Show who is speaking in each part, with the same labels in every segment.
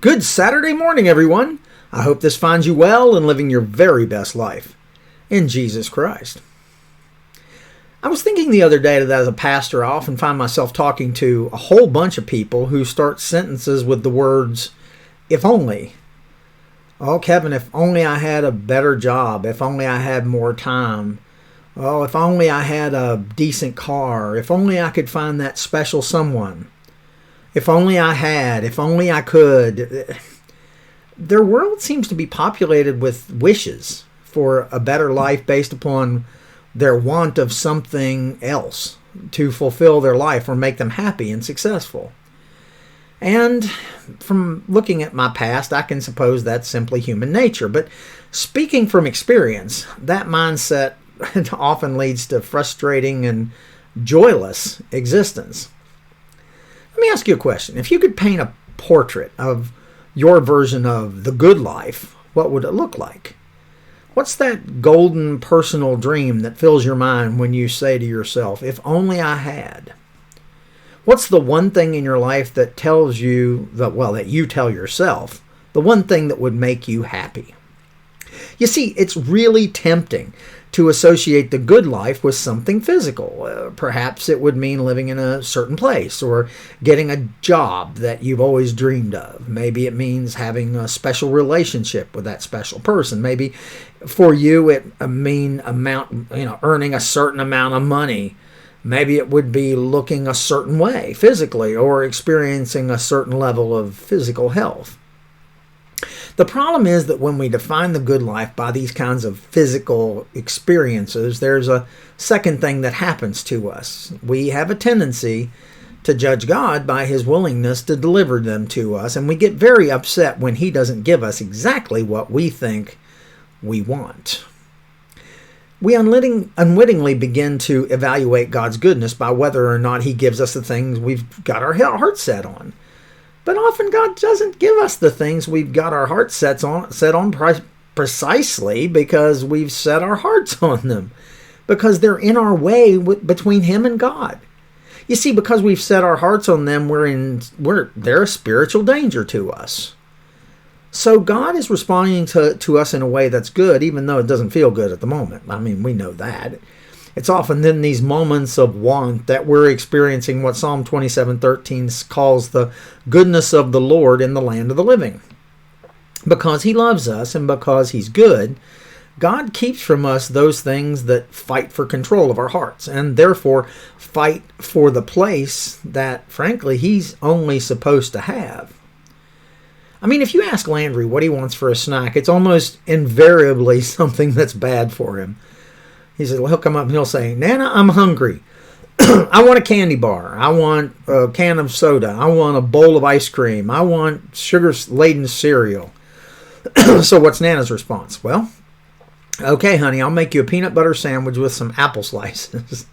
Speaker 1: Good Saturday morning, everyone. I hope this finds you well and living your very best life in Jesus Christ. I was thinking the other day that as a pastor, I often find myself talking to a whole bunch of people who start sentences with the words, if only. Oh, Kevin, if only I had a better job. If only I had more time. Oh, if only I had a decent car. If only I could find that special someone. If only I had. If only I could. Their world seems to be populated with wishes for a better life based upon their want of something else to fulfill their life or make them happy and successful. And from looking at my past, I can suppose that's simply human nature. But speaking from experience, that mindset often leads to frustrating and joyless existence. Let me ask you a question. If you could paint a portrait of your version of the good life, what would it look like? What's that golden personal dream that fills your mind when you say to yourself, if only I had? What's the one thing in your life that tells you, that you tell yourself, the one thing that would make you happy? You see, it's really tempting to associate the good life with something physical. Perhaps it would mean living in a certain place or getting a job that you've always dreamed of. Maybe it means having a special relationship with that special person. Maybe for you it earning a certain amount of money. Maybe it would be looking a certain way physically or experiencing a certain level of physical health. The problem is that when we define the good life by these kinds of physical experiences, there's a second thing that happens to us. We have a tendency to judge God by His willingness to deliver them to us, and we get very upset when He doesn't give us exactly what we think we want. We unwittingly begin to evaluate God's goodness by whether or not He gives us the things we've got our heart set on. But often God doesn't give us the things we've got our heart set on precisely because we've set our hearts on them, because they're in our way between Him and God. You see, because we've set our hearts on them, they're a spiritual danger to us. So God is responding to us in a way that's good, even though it doesn't feel good at the moment. I mean, we know that. It's often in these moments of want that we're experiencing what Psalm 27:13 calls the goodness of the Lord in the land of the living. Because He loves us and because He's good, God keeps from us those things that fight for control of our hearts and therefore fight for the place that, frankly, He's only supposed to have. I mean, if you ask Landry what he wants for a snack, it's almost invariably something that's bad for him. He says, well, he'll come up and he'll say, Nana, I'm hungry. I want a candy bar. I want a can of soda. I want a bowl of ice cream. I want sugar-laden cereal. So what's Nana's response? Well, okay, honey, I'll make you a peanut butter sandwich with some apple slices.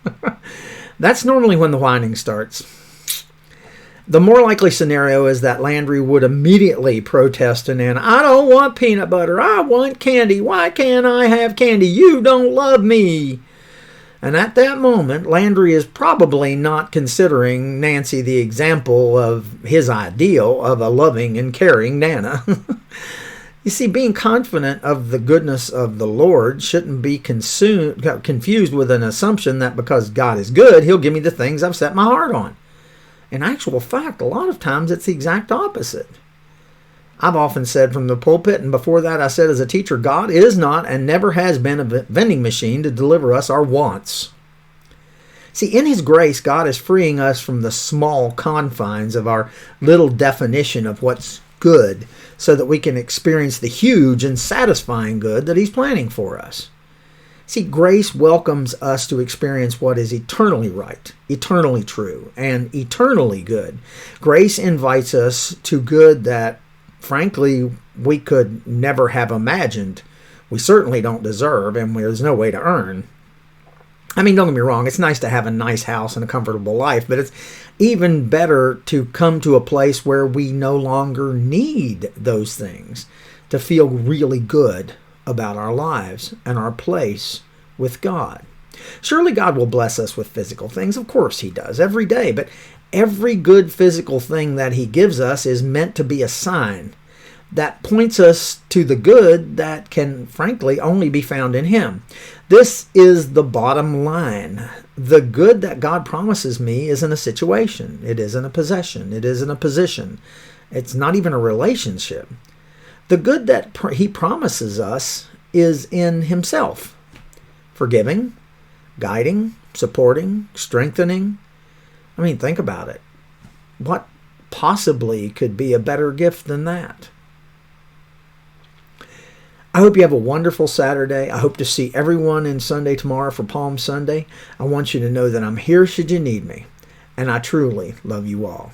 Speaker 1: That's normally when the whining starts. The more likely scenario is that Landry would immediately protest to Nana, I don't want peanut butter. I want candy. Why can't I have candy? You don't love me. And at that moment, Landry is probably not considering Nancy the example of his ideal of a loving and caring Nana. You see, being confident of the goodness of the Lord shouldn't be confused with an assumption that because God is good, He'll give me the things I've set my heart on. In actual fact, a lot of times it's the exact opposite. I've often said from the pulpit, and before that I said as a teacher, God is not and never has been a vending machine to deliver us our wants. See, in His grace, God is freeing us from the small confines of our little definition of what's good so that we can experience the huge and satisfying good that He's planning for us. See, grace welcomes us to experience what is eternally right, eternally true, and eternally good. Grace invites us to good that, frankly, we could never have imagined. We certainly don't deserve, and there's no way to earn. I mean, don't get me wrong, it's nice to have a nice house and a comfortable life, but it's even better to come to a place where we no longer need those things to feel really good about our lives and our place with God. Surely God will bless us with physical things. Of course He does every day. But every good physical thing that he gives us is meant to be a sign that points us to the good that can, frankly, only be found in him. This is the bottom line. The good that God promises me isn't a situation. It isn't a possession. It isn't a position. It's not even a relationship. The good that he promises us is in himself. Forgiving, guiding, supporting, strengthening. I mean, think about it. What possibly could be a better gift than that? I hope you have a wonderful Saturday. I hope to see everyone in Sunday tomorrow for Palm Sunday. I want you to know that I'm here should you need me, and I truly love you all.